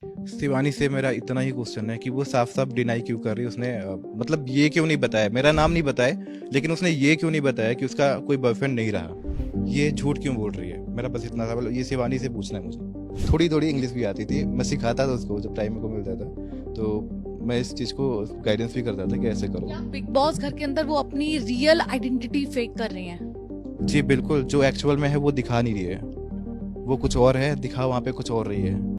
शिवानी से मेरा इतना ही क्वेश्चन है कि वो साफ साफ डिनाई क्यों कर रही है। उसने मतलब ये क्यों नहीं बताया, मेरा नाम नहीं बताया, लेकिन उसने ये क्यों नहीं बताया कि उसका कोई बॉयफ्रेंड नहीं रहा। ये झूठ क्यों बोल रही है, मेरा बस इतना सवाल ये शिवानी से पूछना है मुझे। थोड़ी थोड़ी इंग्लिश भी आती थी, मैं सिखाता था उसको जब टाइम को मिलता था, तो मैं इस चीज़ को गाइडेंस भी करता था कि ऐसे करो। बिग बॉस घर के अंदर वो अपनी रियल आइडेंटिटी फेक कर रही हैं। जी बिल्कुल, जो एक्चुअल में है वो दिखा नहीं रही है, वो कुछ और है, दिखा वहाँ पे कुछ और रही है।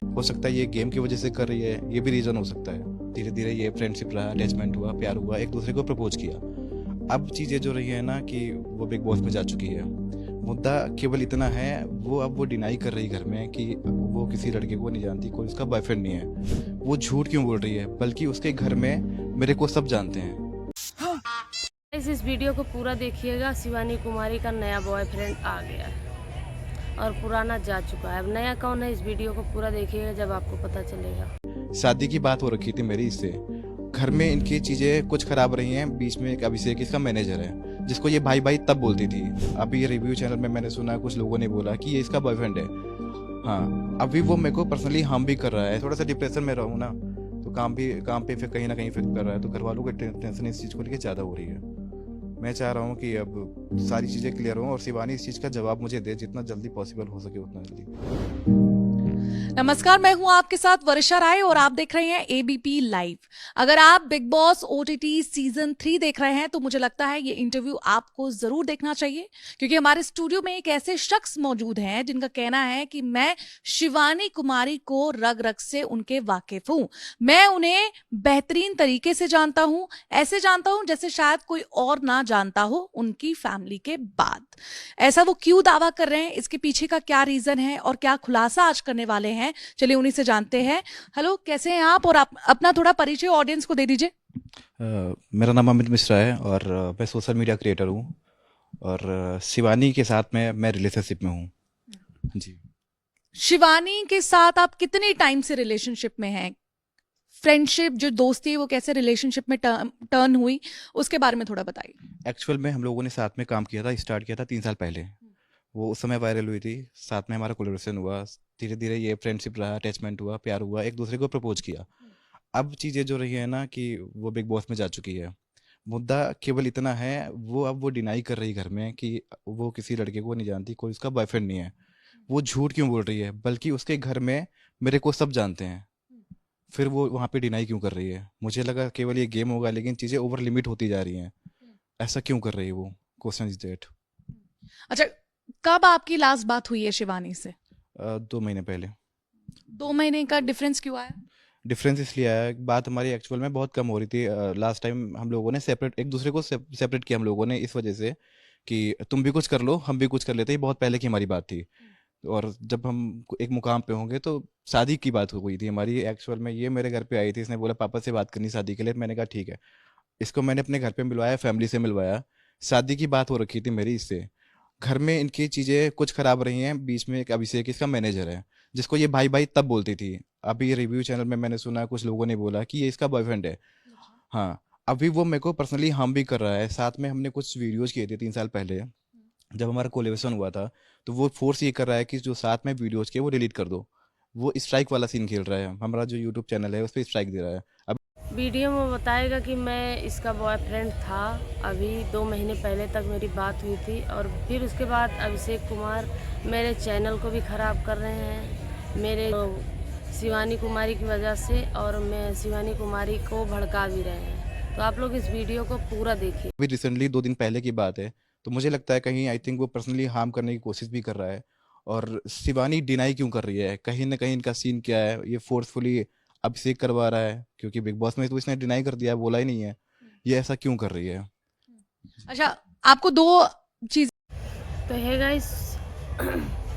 हो सकता है ये गेम की वजह से कर रही है, ये भी रीजन हो सकता है। धीरे धीरे ये फ्रेंडशिप रहा, अटैचमेंट हुआ, प्यार हुआ, एक दूसरे को प्रपोज किया। अब चीज़ें जो रही है ना कि वो बिग बॉस में जा चुकी है। मुद्दा केवल इतना है, वो अब वो डिनाई कर रही घर में कि वो किसी लड़के को नहीं जानती, कोई उसका बॉयफ्रेंड नहीं है। वो झूठ क्यों बोल रही है, बल्कि उसके घर में मेरे को सब जानते हैं। इस वीडियो को पूरा देखिएगा। शिवानी कुमारी का नया बॉयफ्रेंड आ गया है और पुराना जा चुका है। अब नया कौन है, इस वीडियो को पूरा देखिएगा जब आपको पता चलेगा। शादी की बात हो रखी थी मेरी इससे, घर में इनकी चीज़ें कुछ खराब रही हैं। बीच में एक अभिषेक इसका मैनेजर है, जिसको ये भाई भाई तब बोलती थी। अभी ये रिव्यू चैनल में मैंने सुना, कुछ लोगों ने बोला कि ये इसका बॉयफ्रेंड है। हाँ, अभी वो मेरे को पर्सनली हार्म भी कर रहा है। थोड़ा सा डिप्रेशन में रहूँ ना, तो काम पे फिर कहीं ना कहीं इफेक्ट कर रहा है। तो घर वालों को टेंशन इस चीज़ को लेकर ज़्यादा हो रही है। मैं चाह रहा हूँ कि अब सारी चीज़ें क्लियर हों और शिवानी इस चीज़ का जवाब मुझे दे, जितना जल्दी पॉसिबल हो सके उतना जल्दी। नमस्कार, मैं हूं आपके साथ वर्षा राय और आप देख रहे हैं एबीपी लाइव। अगर आप बिग बॉस ओटीटी सीजन 3 देख रहे हैं तो मुझे लगता है ये इंटरव्यू आपको जरूर देखना चाहिए, क्योंकि हमारे स्टूडियो में एक ऐसे शख्स मौजूद हैं जिनका कहना है कि मैं शिवानी कुमारी को रग रग से उनके वाकिफ हूं। मैं उन्हें बेहतरीन तरीके से जानता हूं, ऐसे जानता हूं जैसे शायद कोई और ना जानता हो उनकी फैमिली के बाद। ऐसा वो क्यों दावा कर रहे हैं, इसके पीछे का क्या रीजन है और क्या खुलासा आज करने वाले हैं, चलिए उन्हीं से जानते हैं। हेलो, कैसे हैं आप, और आप अपना थोड़ा परिचय ऑडियंस को दे दीजिए। मेरा नाम अमित मिश्रा है और मैं सोशल मीडिया क्रिएटर हूँ। और शिवानी के साथ में मैं रिलेशनशिप में हूँ। जी। शिवानी के साथ आप कितने टाइम से रिलेशनशिप में हैं? फ्रेंडशिप जो दोस्ती है वो कैसे रिलेशनशिप में टर्न हुई, उसके बारे में थोड़ा बताइए। एक्चुअल में हम लोगों ने साथ में काम किया था, स्टार्ट किया था 3 साल पहले। वो उस समय वायरल हुई थी, साथ में हमारा कोलेब्रेशन हुआ। धीरे धीरे ये फ्रेंडशिप रहा, अटैचमेंट हुआ, प्यार हुआ, एक दूसरे को प्रपोज किया। अब चीज़ें जो रही है ना कि वो बिग बॉस में जा चुकी है। मुद्दा केवल इतना है, वो अब वो डिनाई कर रही घर में कि वो किसी लड़के को नहीं जानती, कोई उसका बॉयफ्रेंड नहीं है। वो झूठ क्यों बोल रही है, बल्कि उसके घर में मेरे को सब जानते हैं। फिर वो वहाँ पे डिनाई क्यों कर रही है। मुझे लगा केवल ये गेम होगा, लेकिन चीज़ें ओवर लिमिट होती जा रही हैं। ऐसा क्यों कर रही है वो, क्वेश्चन इज डेट। अच्छा, कब आपकी लास्ट बात हुई है शिवानी से? 2 महीने पहले। 2 महीने का डिफरेंस क्यों आया? डिफरेंस इसलिए आया, बात हमारी एक्चुअल में बहुत कम हो रही थी। लास्ट टाइम हम लोगों ने सेपरेट, एक दूसरे को सेपरेट किया हम लोगों ने, इस वजह से कि तुम भी कुछ कर लो, हम भी कुछ कर लेते। ये बहुत पहले की हमारी बात थी। और जब हम एक मुकाम पे होंगे तो शादी की बात हो गई थी हमारी। एक्चुअल में ये मेरे घर पे आई थी, इसने बोला पापा से बात करनी शादी के लिए। मैंने कहा ठीक है। इसको मैंने अपने घर पे मिलवाया, फैमिली से मिलवाया। शादी की बात हो रखी थी मेरी इससे। घर में इनकी चीज़ें कुछ खराब रही हैं। बीच में एक अभिषेक इसका मैनेजर है, जिसको ये भाई भाई तब बोलती थी। अभी ये रिव्यू चैनल में मैंने सुना, कुछ लोगों ने बोला कि ये इसका बॉयफ्रेंड है। हाँ, अभी वो मेरे को पर्सनली हार्म भी कर रहा है। साथ में हमने कुछ वीडियोज किए थे 3 साल पहले, जब हमारा कोलेब्रेशन हुआ था। तो वो फोर्स ये कर रहा है कि जो साथ में वीडियोज के वो डिलीट कर दो। वो स्ट्राइक वाला सीन खेल रहा है। हमारा जो यूट्यूब चैनल है उस पर स्ट्राइक दे रहा है। अब वीडियो में बताएगा कि मैं इसका बॉयफ्रेंड था। अभी 2 महीने पहले तक मेरी बात हुई थी और फिर उसके बाद अभिषेक कुमार मेरे चैनल को भी ख़राब कर रहे हैं, मेरे शिवानी कुमारी की वजह से, और मैं शिवानी कुमारी को भड़का भी रहे हैं। तो आप लोग इस वीडियो को पूरा देखिए। अभी रिसेंटली 2 दिन पहले की बात है। तो मुझे लगता है कहीं आई थिंक वो पर्सनली हार्म करने की कोशिश भी कर रहा है। और शिवानी डिनाई क्यों कर रही है, कहीं ना कहीं इनका सीन क्या है, ये फोर्सफुली अभिषेक करवा रहा है। क्योंकि बिग बॉस में तो इसने डिनाई कर दिया है, बोला ही नहीं है। ये ऐसा क्यों कर रही है। अच्छा, आपको दो चीज। तो है गाइस,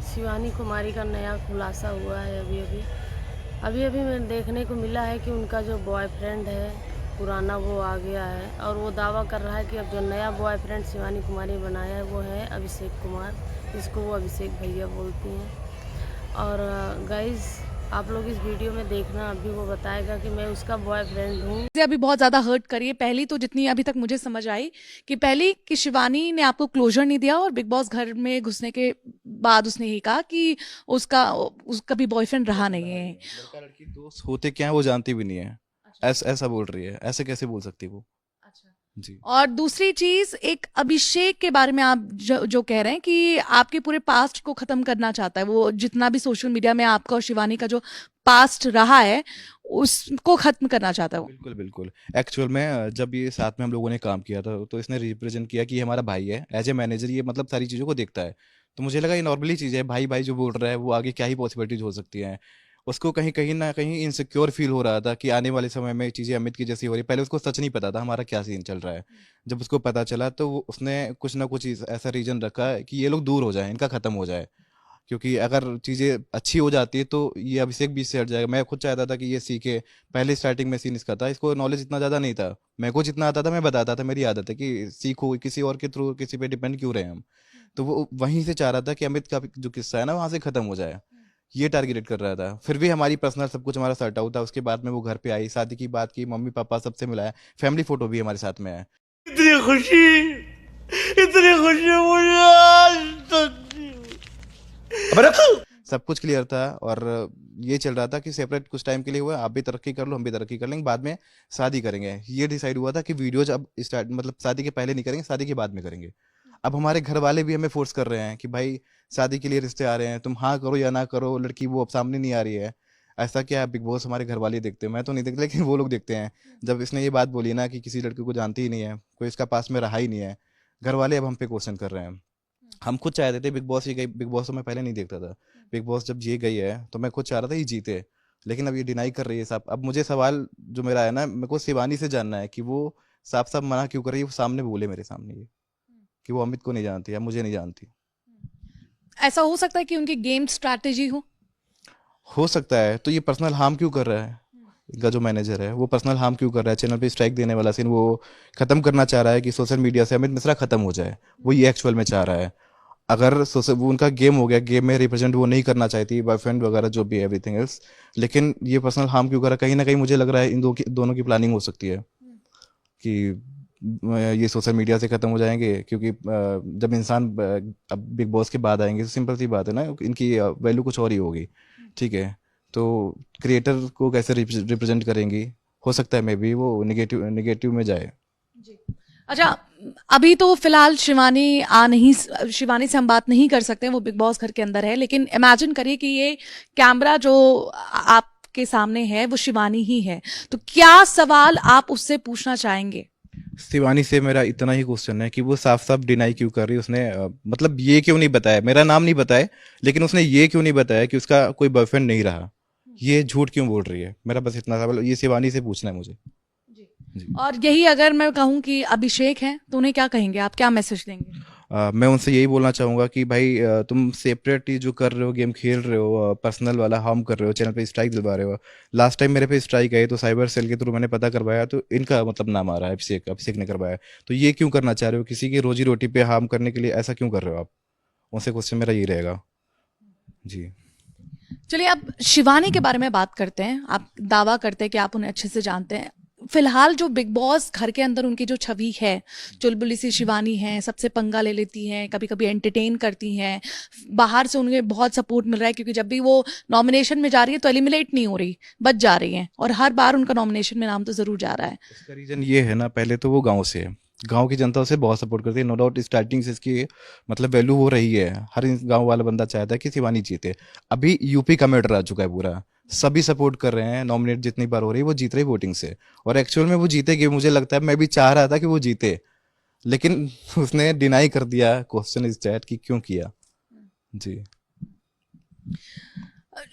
शिवानी कुमारी का नया खुलासा हुआ है। अभी मैं देखने को मिला है कि उनका जो बॉयफ्रेंड है पुराना वो आ गया है, और वो दावा कर रहा है कि अब जो नया बॉयफ्रेंड शिवानी कुमारी बनाया है वो है अभिषेक कुमार, जिसको वो अभिषेक भैया बोलती हैं। और गाइस, आप लोग इस वीडियो में देखना, अभी वो बताएगा कि मैं उसका बॉयफ्रेंड हूँ। मुझे अभी बहुत ज्यादा हर्ट करिए। पहली तो जितनी अभी तक मुझे समझ आई कि पहली कि शिवानी ने आपको क्लोजर नहीं दिया और बिग बॉस घर में घुसने के बाद उसने ये कहा कि उसका उसका भी बॉयफ्रेंड रहा नहीं है। लड़का लड़की दोस्त होते क्या है वो जानती भी नहीं है। ऐसा बोल रही है, ऐसे कैसे बोल सकती वो। जी। और दूसरी चीज, एक अभिषेक के बारे में आप जो कह रहे हैं कि आपके पूरे पास्ट को खत्म करना चाहता है, वो जितना भी सोशल मीडिया में आपका और शिवानी का जो पास्ट रहा है उसको खत्म करना चाहता है वो। बिल्कुल बिल्कुल। एक्चुअल में जब ये साथ में हम लोगों ने काम किया था तो इसने रिप्रेजेंट किया कि ये हमारा भाई है। एज ए मैनेजर ये मतलब सारी चीज़ों को देखता है। तो मुझे लगा ये नॉर्मली चीज़ है, भाई भाई जो बोल रहा है वो आगे क्या ही पॉसिबिलिटीज हो सकती हैं। उसको कहीं कहीं ना कहीं इनसिक्योर फील हो रहा था कि आने वाले समय में चीज़ें अमित की जैसी हो रही। पहले उसको सच नहीं पता था हमारा क्या सीन चल रहा है। जब उसको पता चला तो उसने कुछ ना कुछ ऐसा रीजन रखा कि ये लोग दूर हो जाएं, इनका खत्म हो जाए। क्योंकि अगर चीज़ें अच्छी हो जाती है तो ये अभिषेक बीच से हट जाएगा। मैं खुद चाहता था कि ये सीखे। पहले स्टार्टिंग में सीन इसका था, इसको नॉलेज इतना ज़्यादा नहीं था। मैं को जितना आता था मैं बताता था, मेरी आदत है कि सीखो, किसी और के थ्रू किसी पे डिपेंड क्यों रहे हम। तो वो वहीं से चाह रहा था कि अमित का जो किस्सा है ना वहाँ से ख़त्म हो जाए। ये टारगेट कर रहा था। फिर भी हमारी पर्सनल सब कुछ हमारा सॉर्ट आउट था। उसके बाद में वो घर पे आई, शादी की बात की, मम्मी पापा सबसे मिलाया, फैमिली फोटो भी हमारे साथ में है। इतनी खुशी, इतनी खुशी मुझे आज तक नहीं। सब कुछ क्लियर था और ये चल रहा था कि सेपरेट कुछ टाइम के लिए हुआ, आप भी तरक्की कर लो हम भी तरक्की कर लेंगे, बाद में शादी करेंगे। ये डिसाइड हुआ था कि वीडियोज अब स्टार्ट मतलब शादी के पहले नहीं करेंगे, शादी के बाद में करेंगे। अब हमारे घर वाले भी हमें फोर्स कर रहे हैं कि भाई शादी के लिए रिश्ते आ रहे हैं, तुम हाँ करो या ना करो, लड़की वो अब सामने नहीं आ रही है। ऐसा क्या है, बिग बॉस हमारे घर वाले देखते हैं, मैं तो नहीं देखता लेकिन वो लोग देखते हैं। जब इसने ये बात बोली ना कि किसी लड़के को जानती ही नहीं है, कोई इसका पास में रहा ही नहीं है, घर वाले अब हम पे क्वेश्चन कर रहे हैं। हम खुद चाहते थे बिग बॉस ये गई, बिग बॉस तो मैं पहले नहीं देखता था। बिग बॉस जब ये गई है तो मैं खुद चाह रहा था ये जीते। लेकिन अब ये डिनाई कर रही है साहब। अब मुझे सवाल जो मेरा है ना, मेरे को शिवानी से जानना है कि वो साफ साफ मना क्यों कर रही है। वो सामने बोले मेरे सामने ये कि वो अमित को नहीं जानती या मुझे नहीं जानती। ऐसा हो सकता है कि उनकी गेम स्ट्रैटेजी हो सकता है। तो ये पर्सनल हार्म क्यों कर रहा है, इनका जो मैनेजर है वो पर्सनल हार्म क्यों कर रहा है। चैनल पे स्ट्राइक देने वाला सीन वो खत्म करना चाह रहा है कि सोशल मीडिया से अमित मिश्रा खत्म हो जाए। वो ये एक्चुअल में चाह रहा है। अगर सोशल वो उनका गेम हो गया, गेम में रिप्रेजेंट वो नहीं करना चाहती, बॉयफ्रेंड वगैरह जो भी है एवरीथिंग एल्स। लेकिन ये पर्सनल हार्म क्यों कर रहा है, कहीं ना कहीं मुझे लग रहा है इन दोनों की प्लानिंग हो सकती है कि ये सोशल मीडिया से ख़त्म हो जाएंगे। क्योंकि जब इंसान अब बिग बॉस के बाद आएंगे तो सिंपल सी बात है ना, इनकी वैल्यू कुछ और ही होगी। ठीक है, तो क्रिएटर को कैसे रिप्रेजेंट करेंगी। हो सकता है मे बी वो नेगेटिव नेगेटिव में जाए। अच्छा, अभी तो फिलहाल शिवानी से हम बात नहीं कर सकते, वो बिग बॉस घर के अंदर है। लेकिन इमेजिन करिए कि ये कैमरा जो आपके सामने है वो शिवानी ही है, तो क्या सवाल आप उससे पूछना चाहेंगे? शिवानी से मेरा इतना ही क्वेश्चन है कि वो साफ साफ डिनाई क्यों कर रही है। उसने मतलब ये क्यों नहीं बताया, मेरा नाम नहीं बताया, लेकिन उसने ये क्यों नहीं बताया कि उसका कोई बॉयफ्रेंड नहीं रहा। ये झूठ क्यों बोल रही है, मेरा बस इतना सवाल ये शिवानी से पूछना है मुझे। जी। और यही अगर मैं कहूँ कि अभिषेक है तो उन्हें क्या कहेंगे आप, क्या मैसेज देंगे? मैं उनसे यही बोलना चाहूँगा कि भाई तुम सेपरेट ही जो कर रहे हो, गेम खेल रहे हो, पर्सनल वाला हार्म कर रहे हो, चैनल पे स्ट्राइक दिलवा रहे हो। लास्ट टाइम मेरे पे स्ट्राइक आई तो साइबर सेल के थ्रू मैंने पता करवाया तो इनका मतलब नाम आ रहा है, अभिषेक ने करवाया। तो ये क्यों करना चाह रहे हो, किसी की रोजी रोटी पे हार्म करने के लिए ऐसा क्यों कर रहे हो आप। उनसे क्वेश्चन मेरा यही रहेगा। जी। चलिए, अब शिवानी के बारे में बात करते हैं। आप दावा करते हैं कि आप उन्हें अच्छे से जानते हैं। फिलहाल जो बिग बॉस घर के अंदर उनकी जो छवि है, चुलबुली सी शिवानी है, सबसे पंगा ले लेती हैं, कभी कभी एंटरटेन करती हैं, बाहर से उन्हें बहुत सपोर्ट मिल रहा है क्योंकि जब भी वो नॉमिनेशन में जा रही है तो एलिमिनेट नहीं हो रही, बच जा रही हैं, और हर बार उनका नॉमिनेशन में नाम तो जरूर जा रहा है। इसका रीजन ये है ना, पहले तो वो गाँव से है, गांव की जनता उसे बहुत सपोर्ट करती है। नो डाउट स्टार्टिंग से इसकी मतलब वैल्यू हो रही है। हर गांव वाला बंदा चाहता है कि शिवानी जीते। अभी यूपी का मैटर आ चुका है पूरा, सभी सपोर्ट कर रहे हैं। नॉमिनेट जितनी बार हो रही है वो जीत रही वोटिंग से, और एक्चुअल में वो जीतेगी। मुझे लगता है, मैं भी चाह रहा था कि वो जीते, लेकिन उसने डिनाई कर दिया। क्वेश्चन इज दैट कि क्यों किया। जी।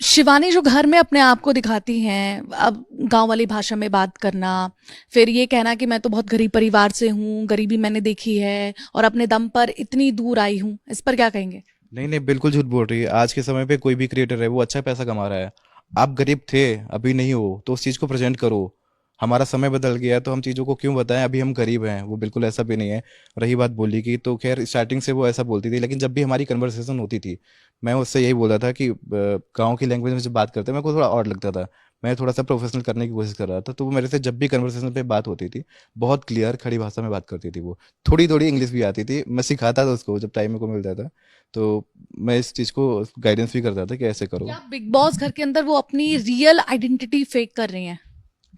शिवानी जो घर में अपने आप को दिखाती हैं, अब गांव वाली भाषा में बात करना, फिर ये कहना कि मैं तो बहुत गरीब परिवार से हूँ, गरीबी मैंने देखी है और अपने दम पर इतनी दूर आई हूँ, इस पर क्या कहेंगे? नहीं नहीं, बिल्कुल झूठ बोल रही है। आज के समय पे कोई भी क्रिएटर है वो अच्छा पैसा कमा रहा है। आप गरीब थे, अभी नहीं हो, तो उस चीज़ को प्रेजेंट करो। हमारा समय बदल गया तो हम चीज़ों को क्यों बताएं, अभी हम गरीब हैं, वो बिल्कुल ऐसा भी नहीं है। रही बात बोली की, तो खैर स्टार्टिंग से वो ऐसा बोलती थी, लेकिन जब भी हमारी कन्वर्सेशन होती थी मैं उससे यही बोला था कि गाँव की लैंग्वेज में जब बात करते मेरे को थोड़ा ऑड लगता था। मैं थोड़ा सा प्रोफेशनल करने की कोशिश कर रहा था, तो वो मेरे से जब भी कन्वर्सेशन पे बात होती थी बहुत क्लियर खड़ी भाषा में बात करती थी। वो थोड़ी थोड़ी इंग्लिश भी आती थी, मैं सिखाता था उसको जब टाइम मेरे को मिलता था। तो मैं इस चीज़ को गाइडेंस भी करता था कि ऐसे करो। क्या बिग बॉस घर के अंदर वो अपनी रियल आइडेंटिटी फेक कर रही हैं?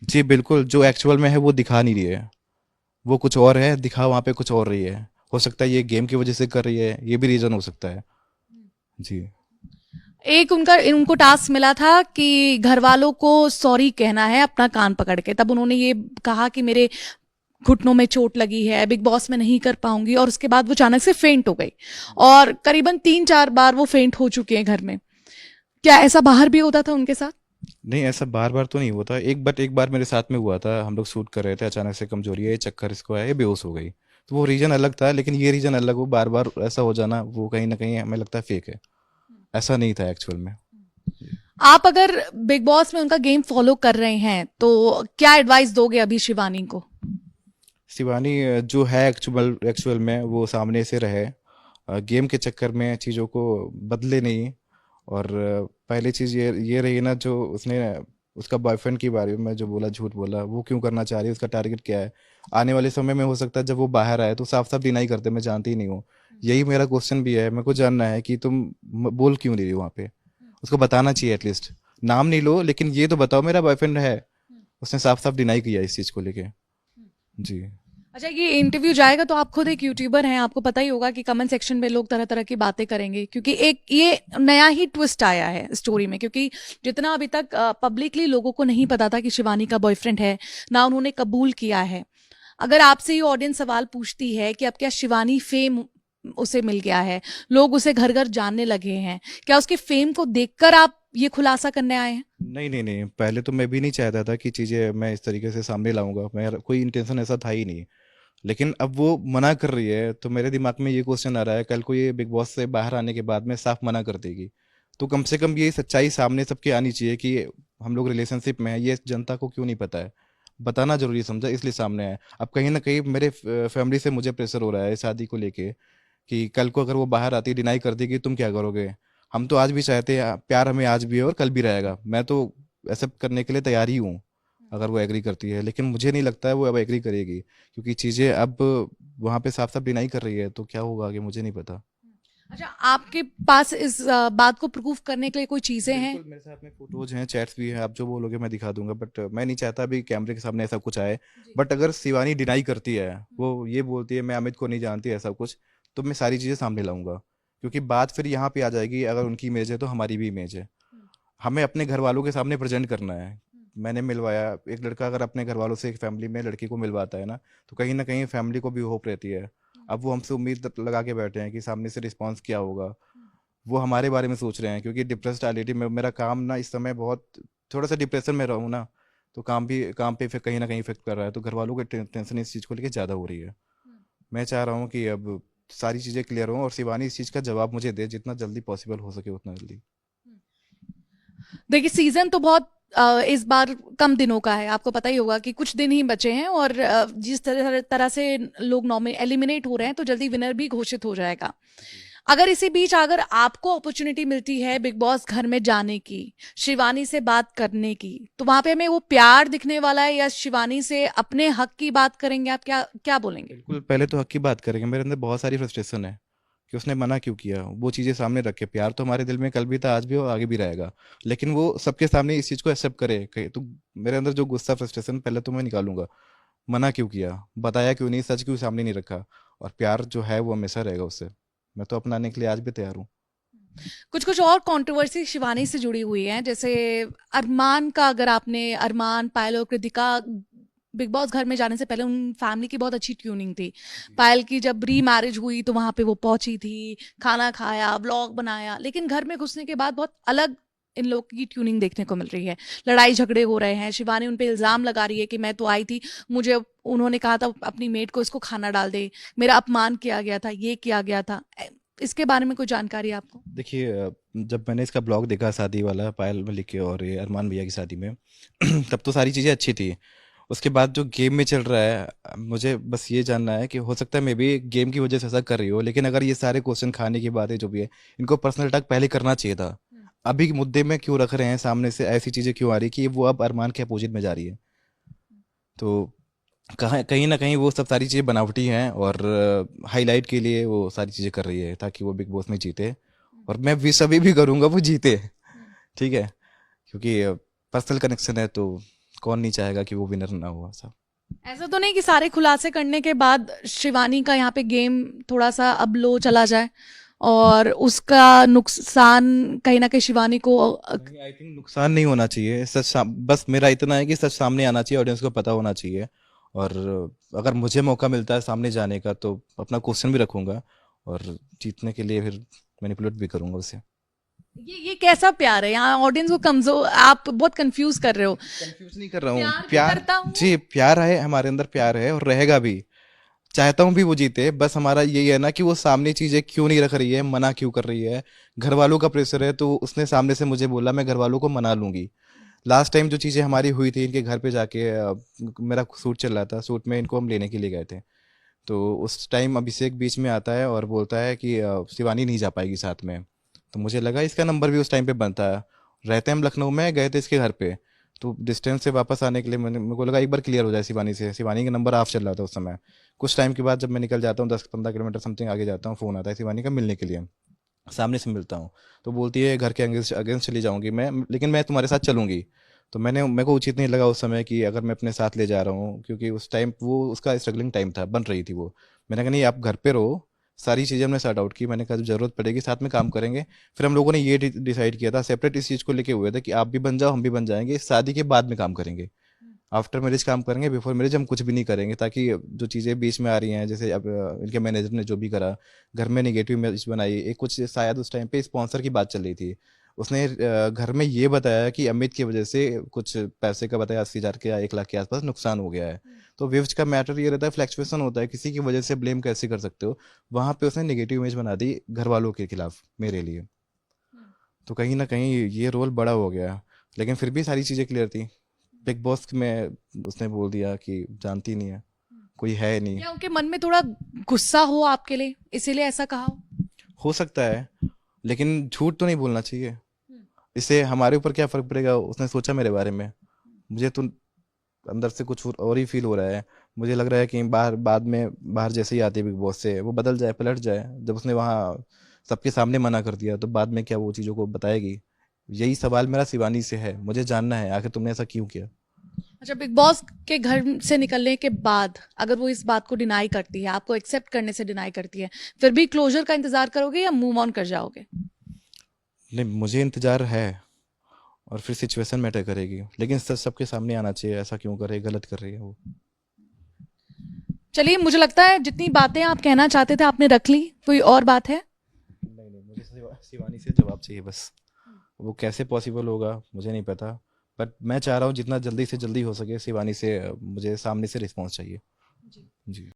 जी बिल्कुल, जो एक्चुअल में है वो दिखा नहीं रही है, वो कुछ और है, दिखा वहाँ पे कुछ और रही है। हो सकता है ये गेम की वजह से कर रही है, ये भी रीज़न हो सकता है। जी। एक उनको टास्क मिला था कि घर वालों को सॉरी कहना है अपना कान पकड़ के, तब उन्होंने ये कहा कि मेरे घुटनों में चोट लगी है, बिग बॉस में नहीं कर पाऊंगी, और उसके बाद वो अचानक से फेंट हो गई और करीबन 3-4 बार वो फेंट हो चुके हैं घर में। क्या ऐसा बाहर भी होता था उनके साथ? नहीं, ऐसा बार बार तो नहीं होता, एक बार मेरे साथ में हुआ था, हम लोग शूट कर रहे थे, अचानक से कमजोरी है, चक्कर इसको आया, ये बेहोश हो गई। तो वो रीज़न अलग था, लेकिन ये रीज़न अलग, वो बार बार ऐसा हो जाना वो कहीं ना कहीं हमें लगता है फेक है। ऐसा नहीं था एक्चुअल में। आप अगर बिग बॉस में उनका गेम फॉलो कर रहे हैं तो क्या एडवाइस दोगे अभी शिवानी को? शिवानी जो है एक्चुअल एक्चुअल में वो सामने से रहे, गेम के चक्कर में चीज़ों को बदले नहीं। और पहली चीज़ ये रही ना, जो उसने उसका बॉयफ्रेंड के बारे में जो बोला, झूठ बोला, वो क्यों करना चाह रही है, उसका टारगेट क्या है। आने वाले समय में हो सकता है जब वो बाहर आए तो साफ साफ डिनाई करते, मैं जानती ही नहीं हूँ। यही मेरा क्वेश्चन भी है, मेरे को जानना है कि तुम बोल क्यों नहीं रही हो वहाँ पे। उसको बताना चाहिए एटलीस्ट, नाम नहीं लो लेकिन ये तो बताओ मेरा बॉयफ्रेंड है। उसने साफ साफ डिनाई किया इस चीज़ को लेके। जी। अच्छा, ये इंटरव्यू जाएगा तो आप खुद एक यूट्यूबर हैं, आपको पता ही होगा कि कमेंट सेक्शन में लोग तरह तरह की बातें करेंगे, क्योंकि एक ये नया ही ट्विस्ट आया है स्टोरी में, क्योंकि जितना अभी तक पब्लिकली लोगों को नहीं पता था कि शिवानी का बॉयफ्रेंड है, ना उन्होंने कबूल किया है। अगर आपसे ये ऑडियंस सवाल पूछती है कि अब क्या शिवानी फेम उसे मिल गया है, लोग उसे घर घर जानने लगे हैं, क्या उसके फेम को देखकर आप ये खुलासा करने आए हैं? नहीं नहीं नहीं, पहले तो मैं भी नहीं चाहता था कि चीज़ें मैं इस तरीके से सामने लाऊंगा, मेरा कोई इंटेंशन ऐसा था ही नहीं। लेकिन अब वो मना कर रही है तो मेरे दिमाग में ये क्वेश्चन आ रहा है, कल को ये बिग बॉस से बाहर आने के बाद में साफ मना कर देगी, तो कम से कम ये सच्चाई सामने सबके आनी चाहिए कि हम लोग रिलेशनशिप में हैं, ये जनता को क्यों नहीं पता है। बताना जरूरी समझा, इसलिए सामने है। अब कहीं ना कहीं मेरे फैमिली से मुझे प्रेशर हो रहा है शादी को लेके, कि कल को अगर वो बाहर आती डिनाई कर देगी तुम क्या करोगे। हम तो आज भी चाहते हैं, प्यार हमें आज भी है और कल भी रहेगा, मैं तो एक्सेप्ट करने के लिए तैयार ही हूँ अगर वो एग्री करती है। लेकिन मुझे नहीं लगता है वो अब एग्री करेगी, क्योंकि चीज़ें अब वहाँ पे साफ साफ डिनाई कर रही है, तो क्या होगा आगे मुझे नहीं पता। अच्छा, आपके पास इस बात को प्रूफ करने के लिए कोई चीजें हैं? बिल्कुल, मेरे साथ में फोटोज हैं, चैट्स भी हैं, आप जो बोलोगे मैं दिखा दूंगा, बट मैं नहीं चाहता अभी कैमरे के सामने ऐसा कुछ आए। बट अगर शिवानी डिनाई करती है, वो ये बोलती है मैं अमित को नहीं जानती ऐसा कुछ, तो मैं सारी चीज़ें सामने लाऊंगा। क्योंकि बात फिर यहाँ पे आ जाएगी, अगर उनकी इमेज है तो हमारी भी इमेज है, हमें अपने घर वालों के सामने प्रेजेंट करना है। मैंने मिलवाया, एक लड़का अगर अपने घर वालों से एक फैमिली में लड़की को मिलवाता है तो कहीं ना कहीं फैमिली को भी होप रहती है। अब वो हमसे उम्मीद लगा के बैठे हैं कि सामने से रिस्पांस क्या होगा, वो हमारे बारे में सोच रहे हैं। क्योंकि डिप्रेसडालिटी में मेरा काम ना इस समय बहुत, थोड़ा सा डिप्रेशन में रहूँ ना, तो काम पे फिर कहीं ना कहीं इफेक्ट कर रहा है, तो घर वालों की टेंशन इस चीज़ को लेकर ज़्यादा हो रही है। मैं चाह रहा हूँ कि अब सारी चीज़ें क्लियर हों और शिवानी इस चीज़ का जवाब मुझे दे, जितना जल्दी पॉसिबल हो सके उतना जल्दी। देखिए, सीजन तो बहुत इस बार कम दिनों का है, आपको पता ही होगा कि कुछ दिन ही बचे हैं, और जिस तरह से लोग एलिमिनेट हो रहे हैं तो जल्दी विनर भी घोषित हो जाएगा। अगर इसी बीच अगर आपको अपॉर्चुनिटी मिलती है बिग बॉस घर में जाने की, शिवानी से बात करने की, तो वहां पे हमें वो प्यार दिखने वाला है या शिवानी से अपने हक की बात करेंगे? आप क्या क्या बोलेंगे? बिल्कुल, पहले तो हक की बात करेंगे। मेरे अंदर बहुत सारी फ्रस्ट्रेशन है कि उसने मना क्यों किया, वो चीज़ें सामने रख के। प्यार तो हमारे दिल में कल भी था, आज भी और आगे भी रहेगा, लेकिन वो सबके सामने इस चीज़ को एक्सेप्ट करे। तो मेरे अंदर जो गुस्सा फ्रस्ट्रेशन पहले तो मैं निकालूंगा, मना क्यों किया, बताया क्यों नहीं, सच क्यों सामने नहीं रखा। और प्यार जो है वो हमेशा रहेगा उससे, मैं तो अपनाने के लिए आज भी तैयार हूँ। कुछ कुछ और कंट्रोवर्सी शिवानी से जुड़ी हुई है, जैसे अरमान का, अगर आपने अरमान, पायल और कृतिका बिग बॉस घर में जाने से पहले उन फैमिली की बहुत अच्छी ट्यूनिंग थी। पायल की जब री मैरिज हुई तो वहां पे वो पहुंची थी, खाना खाया, व्लॉग बनाया, लेकिन घर में घुसने के बाद बहुत अलग इन लोग की ट्यूनिंग देखने को मिल रही है। लड़ाई झगड़े हो रहे हैं, शिवानी उन पे इल्जाम लगा रही है कि मैं तो आई थी, मुझे उन्होंने कहा था अपनी मेड को इसको खाना डाल दे, मेरा अपमान किया गया था, ये किया गया था। इसके बारे में कोई जानकारी है आपको? देखिए, जब मैंने इसका ब्लॉग देखा शादी वाला, पायल मलिक के और ये अरमान भैया की शादी में तब तो सारी चीज़ें अच्छी थी। उसके बाद जो गेम में चल रहा है, मुझे बस ये जानना है कि हो सकता है मे बी गेम की वजह से ऐसा कर रही हो, लेकिन अगर ये सारे क्वेश्चन खाने की बात है जो भी है, इनको पर्सनल अटैक पहले करना चाहिए था। अभी मुद्दे में क्यों रख रहे हैं सामने से, ऐसी चीज़ें क्यों आ रही कि वो अब अरमान के अपोजिट में जा रही है? तो कहाँ कहीं ना कहीं वो सब सारी चीज़ें बनावटी हैं, और हाईलाइट के लिए वो सारी चीज़ें कर रही है ताकि वो बिग बॉस में जीते। और मैं विश अभी भी करूँगा वो जीते, ठीक है, क्योंकि पर्सनल कनेक्शन है तो कौन नहीं चाहेगा कि वो विनर ना हो ऐसा। ऐसा तो नहीं कि सारे खुलासे करने के बाद शिवानी का यहाँ पे गेम थोड़ा सा अब लो चला जाए और उसका नुकसान कहीं ना कहीं शिवानी को आई थिंक नुकसान नहीं होना चाहिए, बस मेरा इतना है कि सच सामने आना चाहिए, ऑडियंस को पता होना चाहिए। और अगर मुझे मौका मिलता है सामने जाने का तो अपना क्वेश्चन भी रखूंगा, और जीतने के लिए फिर मैनिपुलेट भी करूंगा उसे। ये कैसा प्यार है? यहाँ ऑडियंस को कमजोर, आप बहुत कंफ्यूज कर रहे हो। कंफ्यूज नहीं कर रहा हूँ, प्यार भी प्यार, करता हूँ। जी प्यार है, हमारे अंदर प्यार है और रहेगा भी। चाहता हूँ भी वो जीते, बस हमारा यही है ना कि वो सामने चीजें क्यों नहीं रख रही है, मना क्यों कर रही है। घर वालों का प्रेशर है, तो उसने सामने से मुझे बोला मैं घर वालों को मना लूंगी। लास्ट टाइम जो चीजें हमारी हुई थी इनके घर पे जाके, मेरा सूट चल रहा था, सूट में इनको हम लेने के लिए गए थे। तो उस टाइम अभिषेक बीच में आता है और बोलता है कि शिवानी नहीं जा पाएगी साथ में। तो मुझे लगा इसका नंबर भी उस टाइम पे बनता है, रहते हम लखनऊ में, गए थे इसके घर पे। तो डिस्टेंस से वापस आने के लिए मेरे को लगा एक बार क्लियर हो जाए शिवानी से, शिवानी का नंबर ऑफ चल रहा था उस समय। कुछ टाइम के बाद जब मैं निकल जाता हूँ 10-15 किलोमीटर समथिंग आगे जाता हूँ, फ़ोन आता है शिवानी का मिलने के लिए। सामने से मिलता हूँ तो बोलती है घर के अगेंस्ट अगेंस्ट चली जाऊंगी मैं, लेकिन मैं तुम्हारे साथ चलूंगी। तो मेरे को उचित नहीं लगा उस समय कि अगर मैं अपने साथ ले जा रहा हूँ, क्योंकि उस टाइम वो उसका स्ट्रगलिंग टाइम था, बन रही थी वो। मैंने कहा नहीं आप घर पे रहो, सारी चीज़ें हमने सॉर्ट आउट की। मैंने कहा जब जरूरत पड़ेगी साथ में काम करेंगे। फिर हम लोगों ने ये डिसाइड किया था सेपरेट, इस चीज़ को लेके हुए थे कि आप भी बन जाओ हम भी बन जाएंगे, शादी के बाद में काम करेंगे, आफ्टर मैरिज काम करेंगे, बिफोर मैरिज हम कुछ भी नहीं करेंगे। ताकि जो चीज़ें बीच में आ रही हैं, जैसे अब इनके मैनेजर ने जो भी करा, घर में नेगेटिव इमेज बनाई, एक कुछ शायद उस टाइम पे स्पॉन्सर की बात चल रही थी, उसने घर में ये बताया कि अमित की वजह से कुछ पैसे का बताया 80,000 के या 1 लाख के आसपास नुकसान हो गया है। तो व्यूज का मैटर ये रहता है, फ्लैक्चुएशन होता है, किसी की वजह से ब्लेम कैसे कर सकते हो। वहां पे उसने नेगेटिव इमेज बना दी घर वालों के खिलाफ मेरे लिए। तो कहीं ना कहीं ये रोल बड़ा हो गया, लेकिन फिर भी सारी चीज़ें क्लियर थी। बिग बॉस में उसने बोल दिया कि जानती नहीं है, कोई है नहीं। क्या उनके मन में थोड़ा गुस्सा हो आपके लिए, इसीलिए ऐसा कहा हो सकता है, लेकिन झूठ तो नहीं बोलना चाहिए। इससे हमारे ऊपर क्या फर्क पड़ेगा, उसने सोचा मेरे बारे में। मुझे तो अंदर से कुछ और ही फील हो रहा है। मुझे लग रहा है कि बाहर बाद में बाहर जैसे ही आती है बिग बॉस से वो बदल जाए, पलट जाए। जब उसने वहाँ सबके सामने मना कर दिया तो बाद में क्या वो चीज़ों को बताएगी? यही सवाल मेरा शिवानी से है, मुझे जानना है आखिर तुमने ऐसा क्यों किया। अच्छा, बिग बॉस के घर से निकलने के बाद अगर वो इस बात को डिनाई करती है, आपको एक्सेप्ट करने से डिनाई करती है, फिर भी क्लोजर का इंतजार करोगे या मूव ऑन कर जाओगे? नहीं, मुझे इंतजार है, और फिर सिचुएशन मैटर करेगी, लेकिन सच सबके सामने आना चाहिए, ऐसा क्यों कर रही है, गलत कर रही है वो। चलिए, मुझे लगता है जितनी बातें आप कहना चाहते थे आपने रख ली। कोई और बात है? नहीं, मुझे शिवानी से जवाब चाहिए बस। वो कैसे पॉसिबल होगा मुझे नहीं पता, बट मैं चाह रहा हूँ जितना जल्दी से जल्दी हो सके शिवानी से मुझे सामने से रिस्पॉन्स चाहिए। जी।